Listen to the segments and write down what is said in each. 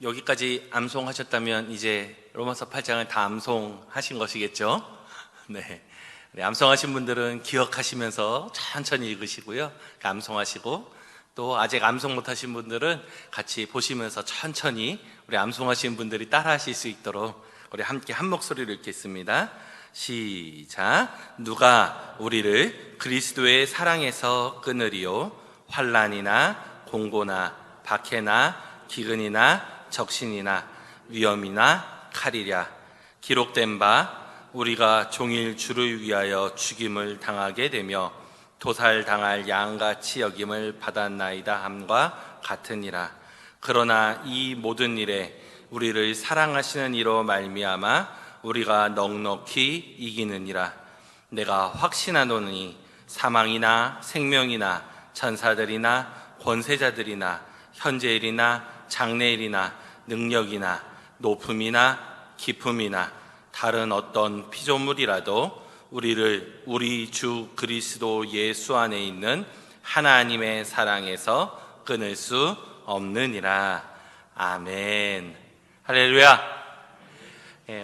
여기까지 암송하셨다면 이제 로마서 8장을 다 암송하신 것이겠죠? 네. 암송하신 분들은 기억하시면서 천천히 읽으시고요. 암송하시고, 또 아직 암송 못하신 분들은 같이 보시면서 천천히 우리 암송하신 분들이 따라 하실 수 있도록 우리 함께 한 목소리로 읽겠습니다. 시작. 누가 우리를 그리스도의 사랑에서 끊으리요? 환난이나 공고나 박해나 기근이나 적신이나 위험이나 칼이랴. 기록된 바 우리가 종일 주를 위하여 죽임을 당하게 되며 도살당할 양같이 여김을 받았나이다 함과 같으니라. 그러나 이 모든 일에 우리를 사랑하시는 이로 말미암아 우리가 넉넉히 이기느니라. 내가 확신하노니 사망이나 생명이나 천사들이나 권세자들이나 현재일이나 장래일이나 능력이나 높음이나 깊음이나 다른 어떤 피조물이라도 우리를 우리 주 그리스도 예수 안에 있는 하나님의 사랑에서 끊을 수 없느니라. 아멘. 할렐루야.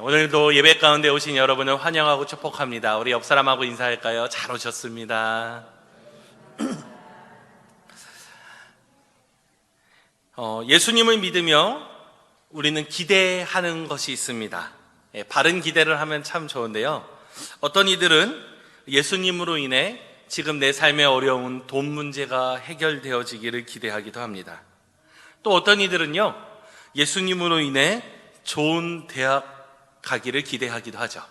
오늘도 예배 가운데 오신 여러분을 환영하고 축복합니다. 우리 옆 사람하고 인사할까요? 잘 오셨습니다. 예수님을 믿으며 우리는 기대하는 것이 있습니다. 바른 기대를 하면 참 좋은데요, 어떤 이들은 예수님으로 인해 지금 내 삶의 어려운 돈 문제가 해결되어지기를 기대하기도 합니다. 또 어떤 이들은요, 예수님으로 인해 좋은 대학 가기를 기대하기도 하죠.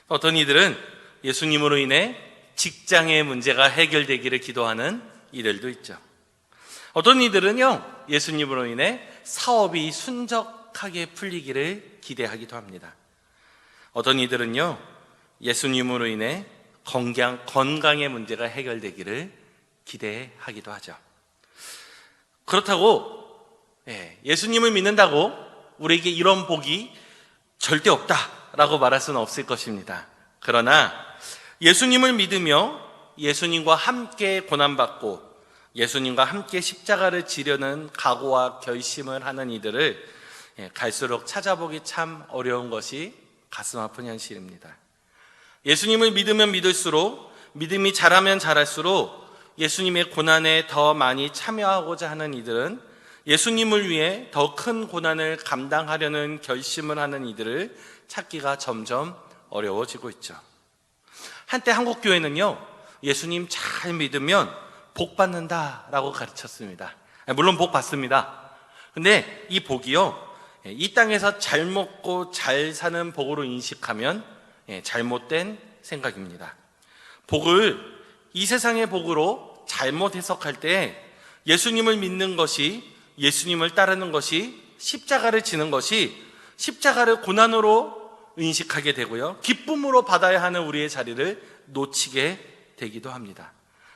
어떤 이들은 예수님으로 인해 직장의 문제가 해결되기를 기도하는 이들도 있죠. 어떤 이들은요, 예수님으로 인해 사업이 순적하게 풀리기를 기대하기도 합니다. 어떤 이들은요, 예수님으로 인해 건강의 문제가 해결되기를 기대하기도 하죠. 그렇다고 예수님을 믿는다고 우리에게 이런 복이 절대 없다라고 말할 수는 없을 것입니다. 그러나 예수님을 믿으며 예수님과 함께 고난받고 예수님과 함께 십자가를 지려는 각오와 결심을 하는 이들을 갈수록 찾아보기 참 어려운 것이 가슴 아픈 현실입니다. 예수님을 믿으면 믿을수록, 믿음이 자라면 자랄수록 예수님의 고난에 더 많이 참여하고자 하는 이들은 예수님을 위해 더 큰 고난을 감당하려는 결심을 하는 이들을 찾기가 점점 어려워지고 있죠. 한때 한국교회는요, 예수님 잘 믿으면 복 받는다라고 가르쳤습니다. 물론 복 받습니다. 근데 이 복이요, 이 땅에서 잘 먹고 잘 사는 복으로 인식하면 잘못된 생각입니다. 복을 이 세상의 복으로 잘못 해석할 때 예수님을 믿는 것이, 예수님을 따르는 것이, 십자가를 지는 것이 십자가를 고난으로 인식하게 되고요, 기쁨으로 받아야 하는 우리의 자리를 놓치게 되기도 합니다.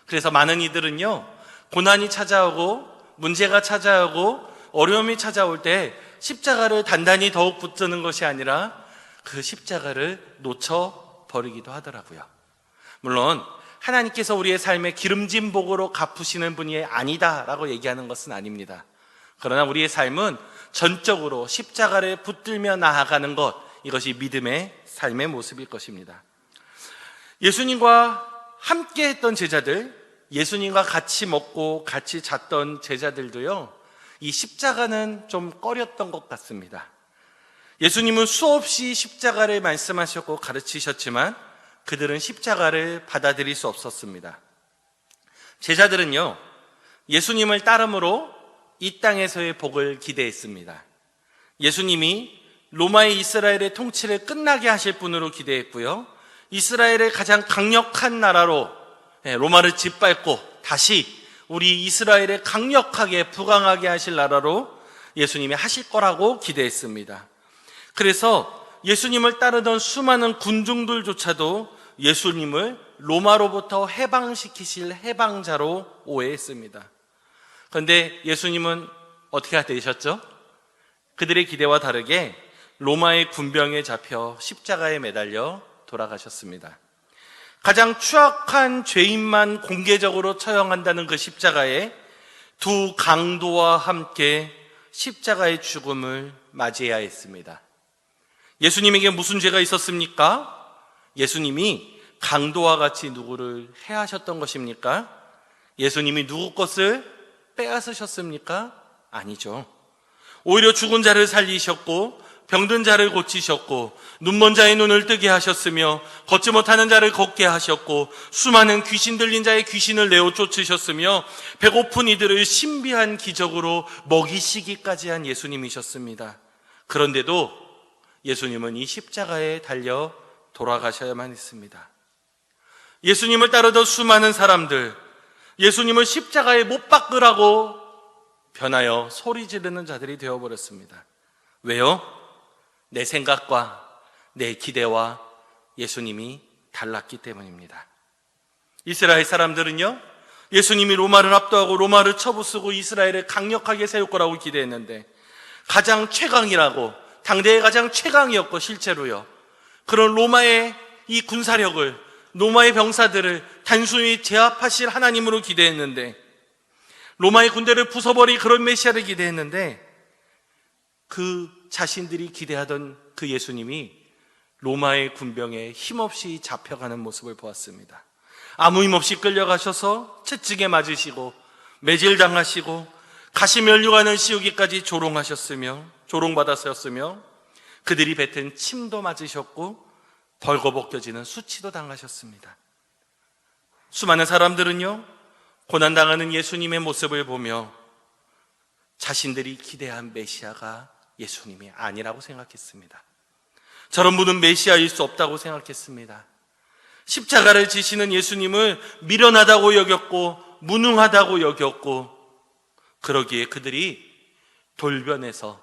그래서 많은 이들은요, 고난이 찾아오고 문제가 찾아오고 어려움이 찾아올 때 십자가를 단단히 더욱 붙드는 것이 아니라 그 십자가를 놓쳐버리기도 하더라고요. 물론 하나님께서 우리의 삶에 기름진 복으로 갚으시는 분이 아니다라고 얘기하는 것은 아닙니다. 그러나 우리의 삶은 전적으로 십자가를 붙들며 나아가는 것, 이것이 믿음의 삶의 모습일 것입니다. 예수님과 함께 했던 제자들, 예수님과 같이 먹고 같이 잤던 제자들도요, 이 십자가는 좀 꺼렸던 것 같습니다. 예수님은 수없이 십자가를 말씀하셨고 가르치셨지만 그들은 십자가를 받아들일 수 없었습니다. 제자들은요, 예수님을 따름으로 이 땅에서의 복을 기대했습니다. 예수님이 로마의 이스라엘의 통치를 끝나게 하실 분으로 기대했고요, 이스라엘의 가장 강력한 나라로 로마를 짓밟고 다시 우리 이스라엘에 강력하게 부강하게 하실 나라로 예수님이 하실 거라고 기대했습니다. 그래서 예수님을 따르던 수많은 군중들조차도 예수님을 로마로부터 해방시키실 해방자로 오해했습니다. 그런데 예수님은 어떻게 되셨죠? 그들의 기대와 다르게 로마의 군병에 잡혀 십자가에 매달려 돌아가셨습니다. 가장 추악한 죄인만 공개적으로 처형한다는 그 십자가에 두 강도와 함께 십자가의 죽음을 맞이해야 했습니다. 예수님에게 무슨 죄가 있었습니까? 예수님이 강도와 같이 누구를 해하셨던 것입니까? 예수님이 누구 것을 빼앗으셨습니까? 아니죠. 오히려 죽은 자를 살리셨고 병든 자를 고치셨고 눈먼 자의 눈을 뜨게 하셨으며 걷지 못하는 자를 걷게 하셨고 수많은 귀신 들린 자의 귀신을 내어 쫓으셨으며 배고픈 이들을 신비한 기적으로 먹이시기까지 한 예수님이셨습니다. 그런데도 예수님은 이 십자가에 달려 돌아가셔야만 했습니다. 예수님을 따르던 수많은 사람들, 예수님을 십자가에 못 박으라고 변하여 소리 지르는 자들이 되어버렸습니다. 왜요? 내 생각과 내 기대와 예수님이 달랐기 때문입니다. 이스라엘 사람들은요, 예수님이 로마를 압도하고 로마를 쳐부수고 이스라엘을 강력하게 세울 거라고 기대했는데 가장 최강이라고, 당대의 가장 최강이었고 실제로요, 그런 로마의 이 군사력을, 로마의 병사들을 단순히 제압하실 하나님으로 기대했는데, 로마의 군대를 부숴버릴 그런 메시아를 기대했는데, 그 자신들이 기대하던 그 예수님이 로마의 군병에 힘없이 잡혀가는 모습을 보았습니다. 아무 힘없이 끌려가셔서 채찍에 맞으시고 매질당하시고 가시면류관을 씌우기까지 조롱받았었으며 그들이 뱉은 침도 맞으셨고 벌거벗겨지는 수치도 당하셨습니다. 수많은 사람들은요, 고난당하는 예수님의 모습을 보며 자신들이 기대한 메시아가 예수님이 아니라고 생각했습니다. 저런 분은 메시아일 수 없다고 생각했습니다. 십자가를 지시는 예수님을 미련하다고 여겼고 무능하다고 여겼고, 그러기에 그들이 돌변해서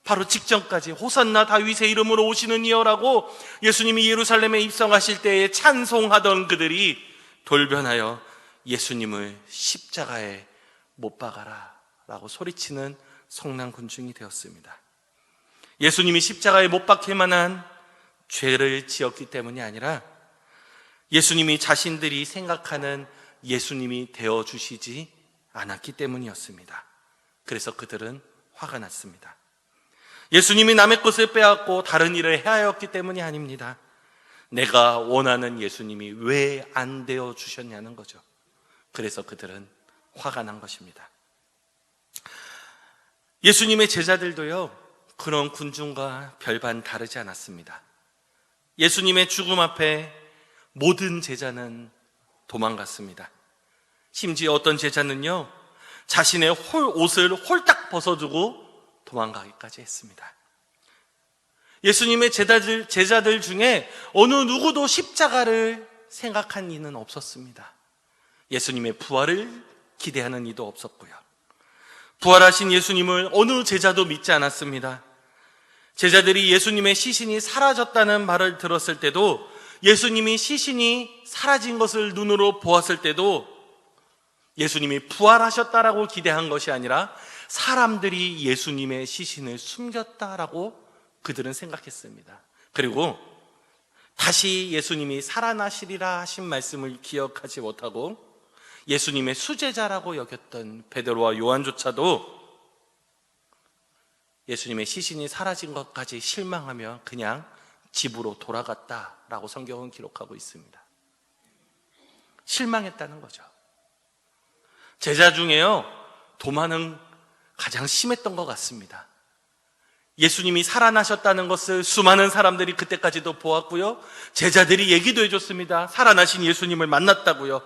바로 직전까지 호산나 다윗의 이름으로 오시는 이여라고 예수님이 예루살렘에 입성하실 때에 찬송하던 그들이 돌변하여 예수님을 십자가에 못 박아라 라고 소리치는 성난 군중이 되었습니다. 예수님이 십자가에 못 박힐 만한 죄를 지었기 때문이 아니라 예수님이 자신들이 생각하는 예수님이 되어주시지 않았기 때문이었습니다. 그래서 그들은 화가 났습니다. 예수님이 남의 것을 빼앗고 다른 일을 해하였기 때문이 아닙니다. 내가 원하는 예수님이 왜 안 되어주셨냐는 거죠. 그래서 그들은 화가 난 것입니다. 예수님의 제자들도요, 그런 군중과 별반 다르지 않았습니다. 예수님의 죽음 앞에 모든 제자는 도망갔습니다. 심지어 어떤 제자는요, 자신의 옷을 홀딱 벗어두고 도망가기까지 했습니다. 예수님의 제자들 중에 어느 누구도 십자가를 생각한 이는 없었습니다. 예수님의 부활을 기대하는 이도 없었고요. 부활하신 예수님을 어느 제자도 믿지 않았습니다. 제자들이 예수님의 시신이 사라졌다는 말을 들었을 때도, 예수님이 시신이 사라진 것을 눈으로 보았을 때도 예수님이 부활하셨다라고 기대한 것이 아니라 사람들이 예수님의 시신을 숨겼다라고 그들은 생각했습니다. 그리고 다시 예수님이 살아나시리라 하신 말씀을 기억하지 못하고 예수님의 수제자라고 여겼던 베드로와 요한조차도 예수님의 시신이 사라진 것까지 실망하며 그냥 집으로 돌아갔다라고 성경은 기록하고 있습니다. 실망했다는 거죠. 제자 중에요, 도마는 가장 심했던 것 같습니다. 예수님이 살아나셨다는 것을 수많은 사람들이 그때까지도 보았고요, 제자들이 얘기도 해줬습니다. 살아나신 예수님을 만났다고요.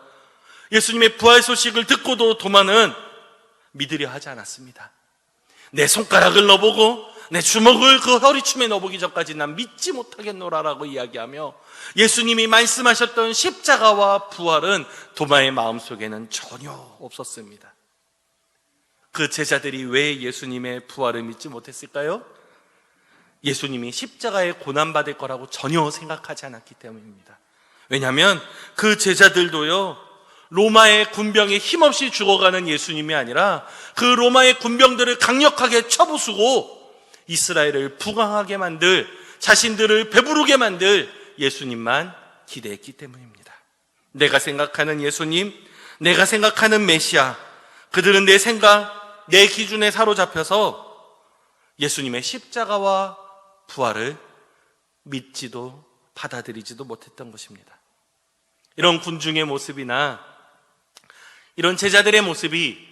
예수님의 부활 소식을 듣고도 도마는 믿으려 하지 않았습니다. 내 손가락을 넣어보고 내 주먹을 그 허리춤에 넣어보기 전까지 난 믿지 못하겠노라라고 이야기하며 예수님이 말씀하셨던 십자가와 부활은 도마의 마음속에는 전혀 없었습니다. 그 제자들이 왜 예수님의 부활을 믿지 못했을까요? 예수님이 십자가에 고난받을 거라고 전혀 생각하지 않았기 때문입니다. 왜냐하면 그 제자들도요, 로마의 군병에 힘없이 죽어가는 예수님이 아니라 그 로마의 군병들을 강력하게 쳐부수고 이스라엘을 부강하게 만들, 자신들을 배부르게 만들 예수님만 기대했기 때문입니다. 내가 생각하는 예수님, 내가 생각하는 메시아, 그들은 내 생각, 내 기준에 사로잡혀서 예수님의 십자가와 부활을 믿지도 받아들이지도 못했던 것입니다. 이런 군중의 모습이나 이런 제자들의 모습이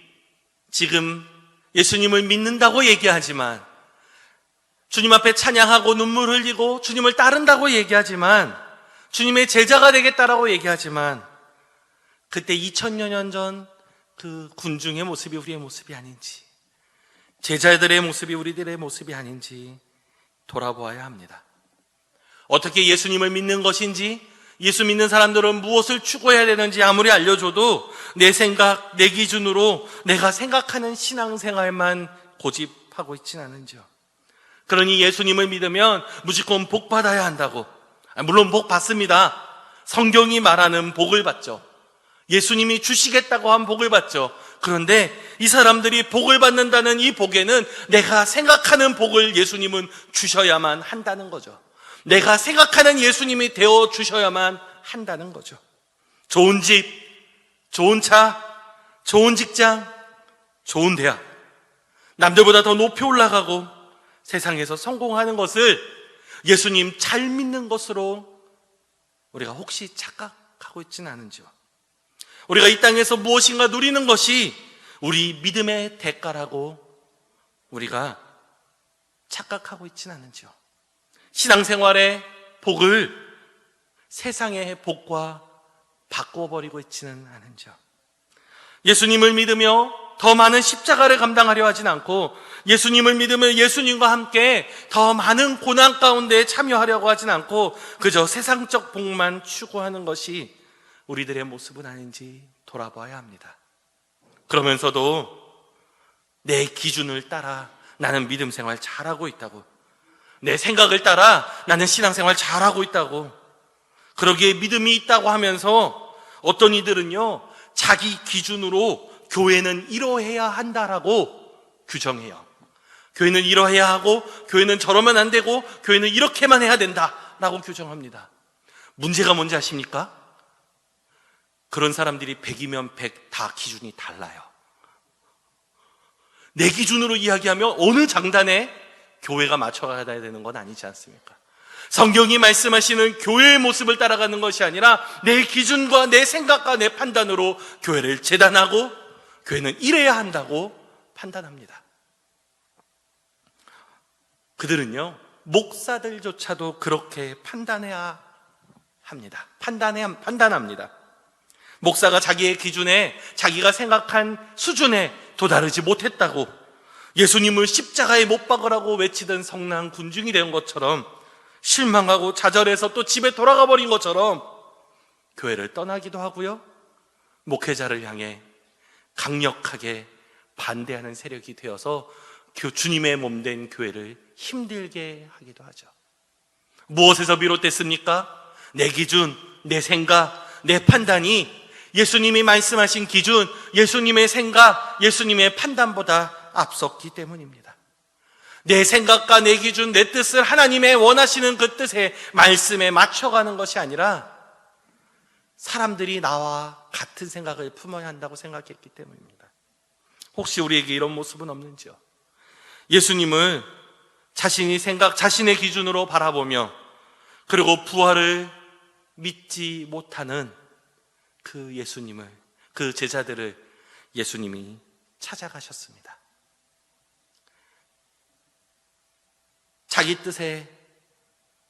지금 예수님을 믿는다고 얘기하지만, 주님 앞에 찬양하고 눈물 흘리고 주님을 따른다고 얘기하지만, 주님의 제자가 되겠다라고 얘기하지만, 그때 2000여 년 전 그 군중의 모습이 우리의 모습이 아닌지, 제자들의 모습이 우리들의 모습이 아닌지 돌아보아야 합니다. 어떻게 예수님을 믿는 것인지, 예수 믿는 사람들은 무엇을 추구해야 되는지 아무리 알려줘도 내 생각, 내 기준으로 내가 생각하는 신앙생활만 고집하고 있지는 않은지요. 그러니 예수님을 믿으면 무조건 복 받아야 한다고, 물론 복 받습니다. 성경이 말하는 복을 받죠. 예수님이 주시겠다고 한 복을 받죠. 그런데 이 사람들이 복을 받는다는 이 복에는 내가 생각하는 복을 예수님은 주셔야만 한다는 거죠. 내가 생각하는 예수님이 되어 주셔야만 한다는 거죠. 좋은 집, 좋은 차, 좋은 직장, 좋은 대학, 남들보다 더 높이 올라가고 세상에서 성공하는 것을 예수님 잘 믿는 것으로 우리가 혹시 착각하고 있지는 않은지요. 우리가 이 땅에서 무엇인가 누리는 것이 우리 믿음의 대가라고 우리가 착각하고 있지는 않은지요. 신앙생활의 복을 세상의 복과 바꿔버리고 있지는 않은지요. 예수님을 믿으며 더 많은 십자가를 감당하려 하진 않고, 예수님을 믿으며 예수님과 함께 더 많은 고난 가운데 참여하려고 하진 않고, 그저 세상적 복만 추구하는 것이 우리들의 모습은 아닌지 돌아봐야 합니다. 그러면서도 내 기준을 따라 나는 믿음 생활 잘하고 있다고, 내 생각을 따라 나는 신앙생활 잘하고 있다고, 그러기에 믿음이 있다고 하면서 어떤 이들은요, 자기 기준으로 교회는 이러해야 한다라고 규정해요. 교회는 이러해야 하고, 교회는 저러면 안 되고, 교회는 이렇게만 해야 된다라고 규정합니다. 문제가 뭔지 아십니까? 그런 사람들이 100이면 100 다 기준이 달라요. 내 기준으로 이야기하면 어느 장단에 교회가 맞춰가야 되는 건 아니지 않습니까? 성경이 말씀하시는 교회의 모습을 따라가는 것이 아니라 내 기준과 내 생각과 내 판단으로 교회를 재단하고, 교회는 이래야 한다고 판단합니다. 그들은요, 목사들조차도 그렇게 판단해야 합니다. 판단합니다. 목사가 자기의 기준에, 자기가 생각한 수준에 도달하지 못했다고 예수님을 십자가에 못 박으라고 외치던 성난 군중이 된 것처럼, 실망하고 좌절해서 또 집에 돌아가 버린 것처럼 교회를 떠나기도 하고요, 목회자를 향해 강력하게 반대하는 세력이 되어서 주님의 몸된 교회를 힘들게 하기도 하죠. 무엇에서 비롯됐습니까? 내 기준, 내 생각, 내 판단이 예수님이 말씀하신 기준, 예수님의 생각, 예수님의 판단보다 앞섰기 때문입니다. 내 생각과 내 기준, 내 뜻을 하나님의 원하시는 그 뜻의 말씀에 맞춰가는 것이 아니라 사람들이 나와 같은 생각을 품어야 한다고 생각했기 때문입니다. 혹시 우리에게 이런 모습은 없는지요? 예수님을 자신이 자신의 기준으로 바라보며, 그리고 부활을 믿지 못하는 그 예수님을, 그 제자들을 예수님이 찾아가셨습니다. 자기 뜻에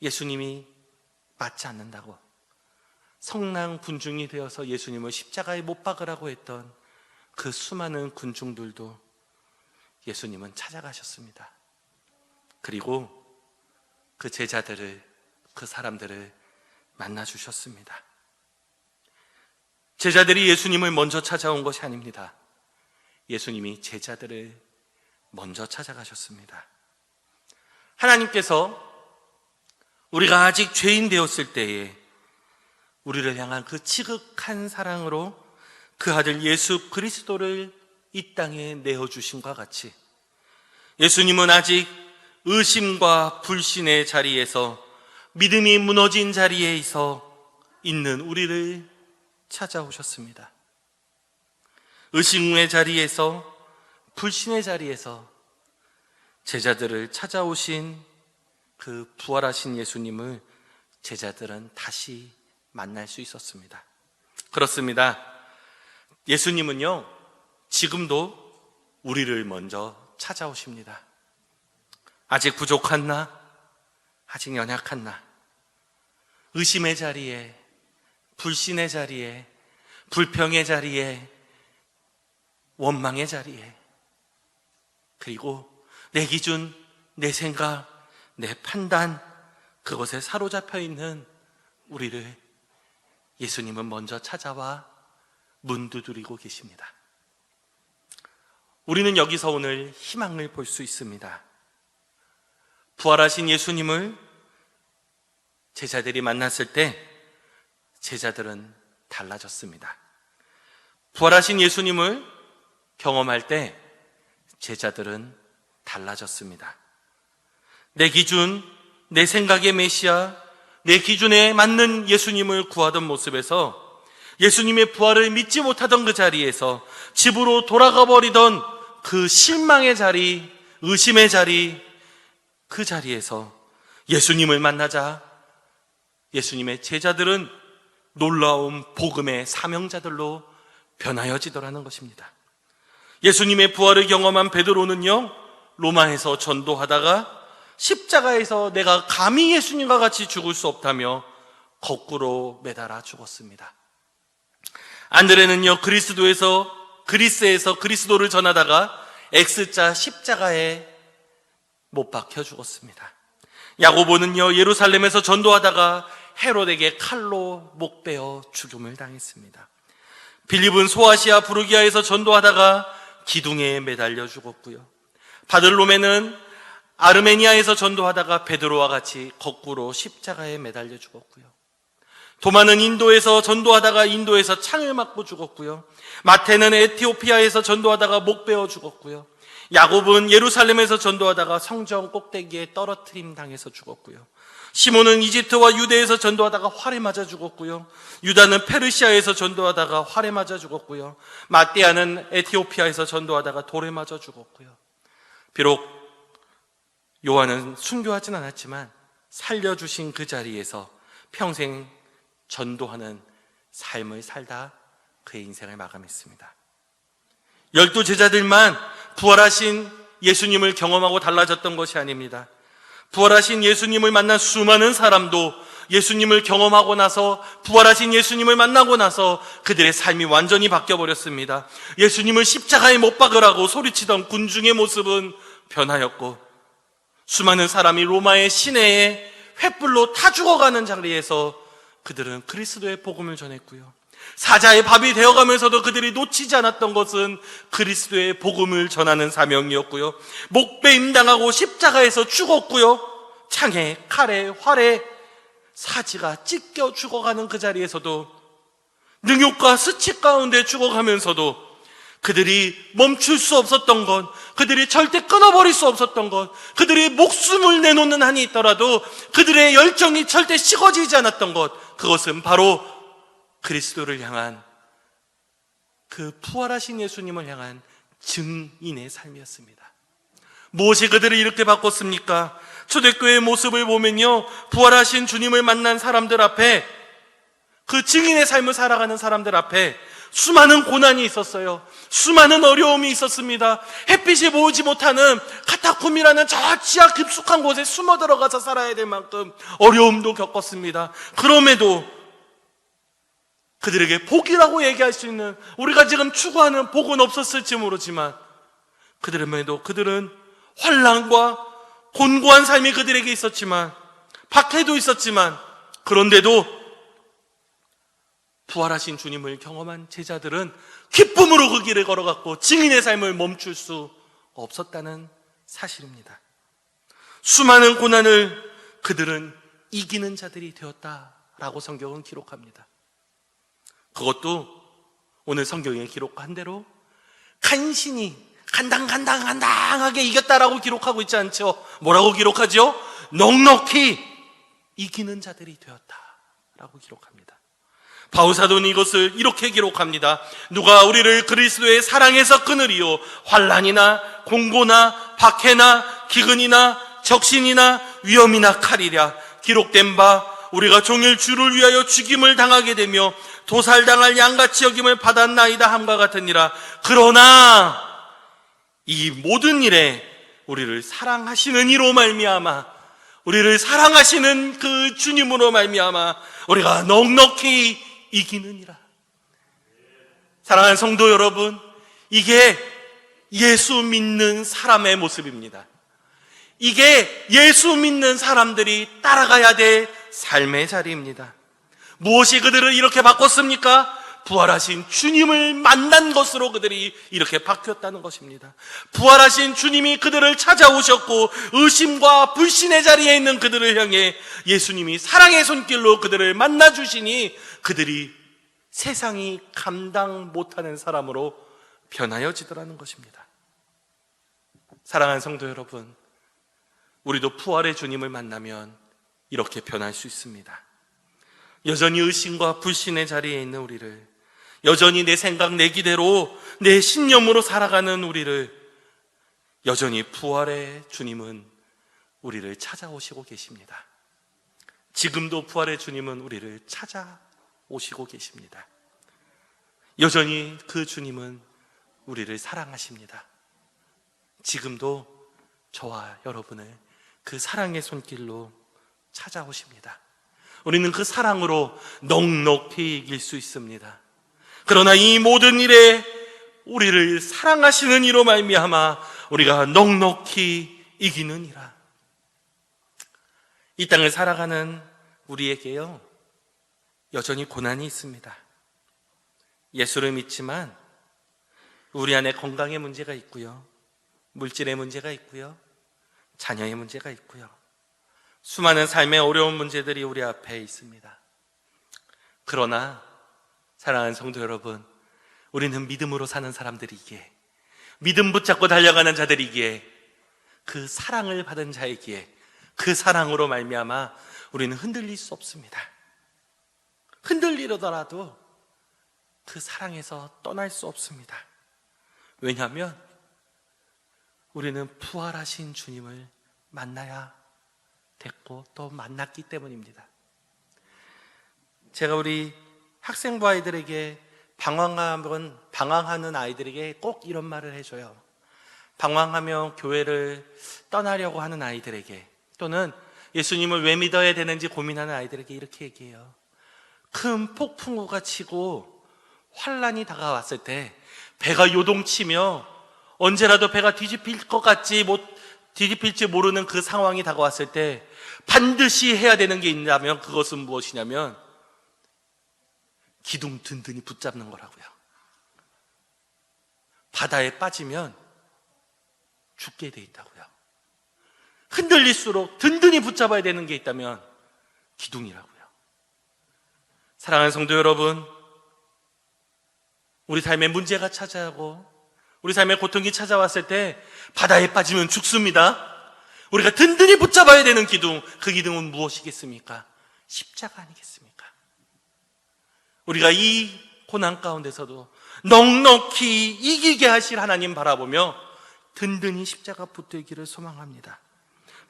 예수님이 맞지 않는다고 성난 군중이 되어서 예수님을 십자가에 못 박으라고 했던 그 수많은 군중들도 예수님은 찾아가셨습니다. 그리고 그 제자들을, 그 사람들을 만나주셨습니다. 제자들이 예수님을 먼저 찾아온 것이 아닙니다. 예수님이 제자들을 먼저 찾아가셨습니다. 하나님께서 우리가 아직 죄인 되었을 때에 우리를 향한 그 지극한 사랑으로 그 아들 예수 그리스도를 이 땅에 내어주심과 같이, 예수님은 아직 의심과 불신의 자리에서, 믿음이 무너진 자리에서 있는 우리를 찾아오셨습니다. 의심의 자리에서, 불신의 자리에서 제자들을 찾아오신 그 부활하신 예수님을 제자들은 다시 만날 수 있었습니다. 그렇습니다. 예수님은요, 지금도 우리를 먼저 찾아오십니다. 아직 부족한 나, 아직 연약한 나, 의심의 자리에, 불신의 자리에, 불평의 자리에, 원망의 자리에, 그리고 내 기준, 내 생각, 내 판단, 그것에 사로잡혀 있는 우리를 예수님은 먼저 찾아와 문 두드리고 계십니다. 우리는 여기서 오늘 희망을 볼 수 있습니다. 부활하신 예수님을 제자들이 만났을 때 제자들은 달라졌습니다. 부활하신 예수님을 경험할 때 제자들은 달라졌습니다. 내 기준, 내 생각의 메시아, 내 기준에 맞는 예수님을 구하던 모습에서 예수님의 부활을 믿지 못하던 그 자리에서 집으로 돌아가 버리던 그 실망의 자리, 의심의 자리, 그 자리에서 예수님을 만나자 예수님의 제자들은 놀라운 복음의 사명자들로 변하여지더라는 것입니다. 예수님의 부활을 경험한 베드로는요, 로마에서 전도하다가 십자가에서 내가 감히 예수님과 같이 죽을 수 없다며 거꾸로 매달아 죽었습니다. 안드레는요, 그리스에서 그리스도를 전하다가 X자 십자가에 못 박혀 죽었습니다. 야고보는요, 예루살렘에서 전도하다가 헤롯에게 칼로 목 베어 죽음을 당했습니다. 빌립은 소아시아 부르기아에서 전도하다가 기둥에 매달려 죽었고요. 바들로메는 아르메니아에서 전도하다가 베드로와 같이 거꾸로 십자가에 매달려 죽었고요. 도마는 인도에서 전도하다가 인도에서 창을 맞고 죽었고요. 마태는 에티오피아에서 전도하다가 목 베어 죽었고요. 야곱은 예루살렘에서 전도하다가 성전 꼭대기에 떨어뜨림 당해서 죽었고요. 시몬은 이집트와 유대에서 전도하다가 활에 맞아 죽었고요. 유다는 페르시아에서 전도하다가 활에 맞아 죽었고요. 마띠아는 에티오피아에서 전도하다가 돌에 맞아 죽었고요. 비록 요한은 순교하진 않았지만 살려주신 그 자리에서 평생 전도하는 삶을 살다 그의 인생을 마감했습니다. 12 제자들만 부활하신 예수님을 경험하고 달라졌던 것이 아닙니다. 부활하신 예수님을 만난 수많은 사람도 예수님을 경험하고 나서, 부활하신 예수님을 만나고 나서 그들의 삶이 완전히 바뀌어버렸습니다. 예수님을 십자가에 못 박으라고 소리치던 군중의 모습은 변하였고, 수많은 사람이 로마의 시내에 횃불로 타 죽어가는 자리에서 그들은 그리스도의 복음을 전했고요. 사자의 밥이 되어가면서도 그들이 놓치지 않았던 것은 그리스도의 복음을 전하는 사명이었고요. 목베임 당하고 십자가에서 죽었고요. 창에, 칼에, 활에 사지가 찢겨 죽어가는 그 자리에서도, 능욕과 수치 가운데 죽어가면서도 그들이 멈출 수 없었던 것, 그들이 절대 끊어버릴 수 없었던 것, 그들이 목숨을 내놓는 한이 있더라도 그들의 열정이 절대 식어지지 않았던 것, 그것은 바로 그리스도를 향한, 그 부활하신 예수님을 향한 증인의 삶이었습니다. 무엇이 그들을 이렇게 바꿨습니까? 초대교회의 모습을 보면요, 부활하신 주님을 만난 사람들 앞에, 그 증인의 삶을 살아가는 사람들 앞에 수많은 고난이 있었어요. 수많은 어려움이 있었습니다. 햇빛이 보이지 못하는 카타콤이라는 저 지하 깊숙한 곳에 숨어 들어가서 살아야 될 만큼 어려움도 겪었습니다. 그럼에도 그들에게 복이라고 얘기할 수 있는, 우리가 지금 추구하는 복은 없었을지 모르지만 그들에게도, 그들은 환난과 곤고한 삶이 그들에게 있었지만, 박해도 있었지만, 그런데도 부활하신 주님을 경험한 제자들은 기쁨으로 그 길을 걸어갔고 증인의 삶을 멈출 수 없었다는 사실입니다. 수많은 고난을 그들은 이기는 자들이 되었다라고 성경은 기록합니다. 그것도 오늘 성경에 기록한 대로 간신히 간당하게 이겼다라고 기록하고 있지 않죠. 뭐라고 기록하죠? 넉넉히 이기는 자들이 되었다라고 기록합니다. 바울사도는 이것을 이렇게 기록합니다. 누가 우리를 그리스도의 사랑에서 끊으리요? 환난이나 공고나 박해나 기근이나 적신이나 위험이나 칼이랴 기록된 바 우리가 종일 주를 위하여 죽임을 당하게 되며 도살당할 양같이 여김을 받았나이다 함과 같으니라. 그러나 이 모든 일에 우리를 사랑하시는 이로 말미암아, 우리를 사랑하시는 그 주님으로 말미암아 우리가 넉넉히 이기느니라. 사랑하는 성도 여러분, 이게 예수 믿는 사람의 모습입니다. 이게 예수 믿는 사람들이 따라가야 될 삶의 자리입니다. 무엇이 그들을 이렇게 바꿨습니까? 부활하신 주님을 만난 것으로 그들이 이렇게 바뀌었다는 것입니다. 부활하신 주님이 그들을 찾아오셨고 의심과 불신의 자리에 있는 그들을 향해 예수님이 사랑의 손길로 그들을 만나주시니 그들이 세상이 감당 못하는 사람으로 변하여지더라는 것입니다. 사랑하는 성도 여러분, 우리도 부활의 주님을 만나면 이렇게 변할 수 있습니다. 여전히 의심과 불신의 자리에 있는 우리를, 여전히 내 생각, 내 기대로, 내 신념으로 살아가는 우리를 여전히 부활의 주님은 우리를 찾아오시고 계십니다. 지금도 부활의 주님은 우리를 찾아오시고 계십니다. 여전히 그 주님은 우리를 사랑하십니다. 지금도 저와 여러분을 그 사랑의 손길로 찾아오십니다. 우리는 그 사랑으로 넉넉히 이길 수 있습니다. 그러나 이 모든 일에 우리를 사랑하시는 이로 말미암아 우리가 넉넉히 이기느니라. 이 땅을 살아가는 우리에게요, 여전히 고난이 있습니다. 예수를 믿지만 우리 안에 건강의 문제가 있고요, 물질의 문제가 있고요, 자녀의 문제가 있고요, 수많은 삶의 어려운 문제들이 우리 앞에 있습니다. 그러나 사랑하는 성도 여러분, 우리는 믿음으로 사는 사람들이기에, 믿음 붙잡고 달려가는 자들이기에, 그 사랑을 받은 자이기에 그 사랑으로 말미암아 우리는 흔들릴 수 없습니다. 흔들리더라도 그 사랑에서 떠날 수 없습니다. 왜냐하면 우리는 부활하신 주님을 만나야 됐고 또 만났기 때문입니다. 제가 우리 학생부 아이들에게 방황하는 아이들에게 꼭 이런 말을 해줘요. 방황하며 교회를 떠나려고 하는 아이들에게, 또는 예수님을 왜 믿어야 되는지 고민하는 아이들에게 이렇게 얘기해요. 큰 폭풍우가 치고 환란이 다가왔을 때, 배가 요동치며 언제라도 배가 뒤집힐지 모르는 그 상황이 다가왔을 때 반드시 해야 되는 게 있다면 그것은 무엇이냐면 기둥 든든히 붙잡는 거라고요. 바다에 빠지면 죽게 돼 있다고요. 흔들릴수록 든든히 붙잡아야 되는 게 있다면 기둥이라고요. 사랑하는 성도 여러분, 우리 삶에 문제가 찾아오고 우리 삶에 고통이 찾아왔을 때 바다에 빠지면 죽습니다. 우리가 든든히 붙잡아야 되는 기둥, 그 기둥은 무엇이겠습니까? 십자가 아니겠습니까? 우리가 이 고난 가운데서도 넉넉히 이기게 하실 하나님 바라보며 든든히 십자가 붙들기를 소망합니다.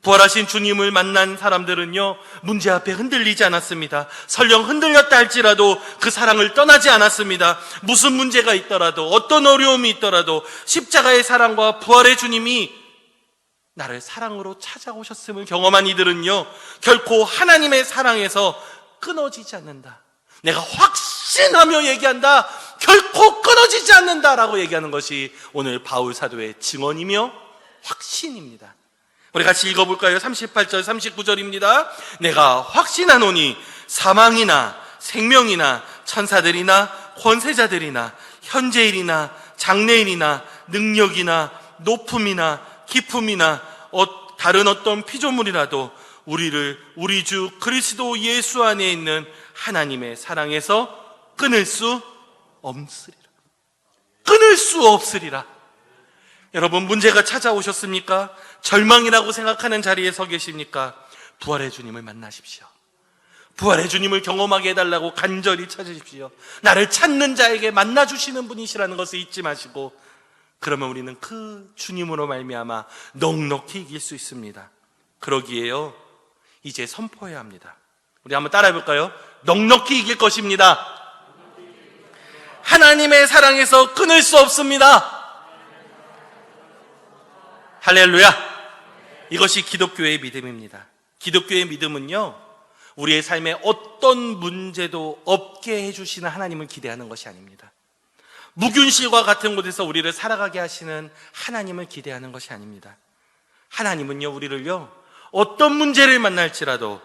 부활하신 주님을 만난 사람들은요, 문제 앞에 흔들리지 않았습니다. 설령 흔들렸다 할지라도 그 사랑을 떠나지 않았습니다. 무슨 문제가 있더라도, 어떤 어려움이 있더라도 십자가의 사랑과 부활의 주님이 나를 사랑으로 찾아오셨음을 경험한 이들은요, 결코 하나님의 사랑에서 끊어지지 않는다. 내가 확신하며 얘기한다. 결코 끊어지지 않는다라고 얘기하는 것이 오늘 바울 사도의 증언이며 확신입니다. 우리 같이 읽어볼까요? 38절, 39절입니다. 내가 확신하노니 사망이나 생명이나 천사들이나 권세자들이나 현재일이나 장래일이나 능력이나 높음이나 깊음이나 다른 어떤 피조물이라도 우리를 우리 주 그리스도 예수 안에 있는 하나님의 사랑에서 끊을 수 없으리라. 끊을 수 없으리라. 여러분, 문제가 찾아오셨습니까? 절망이라고 생각하는 자리에 서 계십니까? 부활의 주님을 만나십시오. 부활의 주님을 경험하게 해달라고 간절히 찾으십시오. 나를 찾는 자에게 만나주시는 분이시라는 것을 잊지 마시고 그러면 우리는 그 주님으로 말미암아 넉넉히 이길 수 있습니다. 그러기에요, 이제 선포해야 합니다. 우리 한번 따라해 볼까요? 넉넉히 이길 것입니다. 하나님의 사랑에서 끊을 수 없습니다. 할렐루야. 이것이 기독교의 믿음입니다. 기독교의 믿음은요, 우리의 삶에 어떤 문제도 없게 해주시는 하나님을 기대하는 것이 아닙니다. 무균실과 같은 곳에서 우리를 살아가게 하시는 하나님을 기대하는 것이 아닙니다. 하나님은요, 우리를요, 어떤 문제를 만날지라도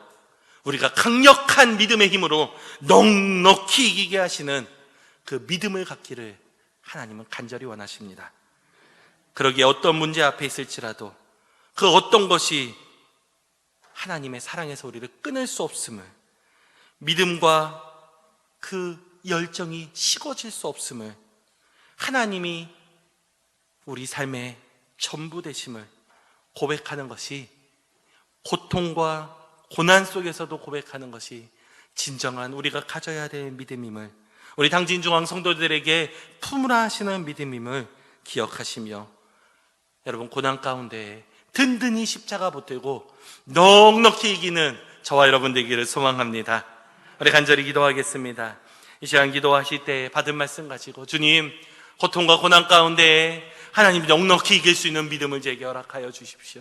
우리가 강력한 믿음의 힘으로 넉넉히 이기게 하시는 그 믿음을 갖기를 하나님은 간절히 원하십니다. 그러기에 어떤 문제 앞에 있을지라도 그 어떤 것이 하나님의 사랑에서 우리를 끊을 수 없음을, 믿음과 그 열정이 식어질 수 없음을, 하나님이 우리 삶의 전부 되심을 고백하는 것이, 고통과 고난 속에서도 고백하는 것이 진정한 우리가 가져야 될 믿음임을, 우리 당진중앙 성도들에게 품으라 하시는 믿음임을 기억하시며, 여러분 고난 가운데 든든히 십자가 붙들고 넉넉히 이기는 저와 여러분 되기를 소망합니다. 우리 간절히 기도하겠습니다. 이 시간 기도하실 때 받은 말씀 가지고, 주님, 고통과 고난 가운데 하나님 넉넉히 이길 수 있는 믿음을 제게 허락하여 주십시오.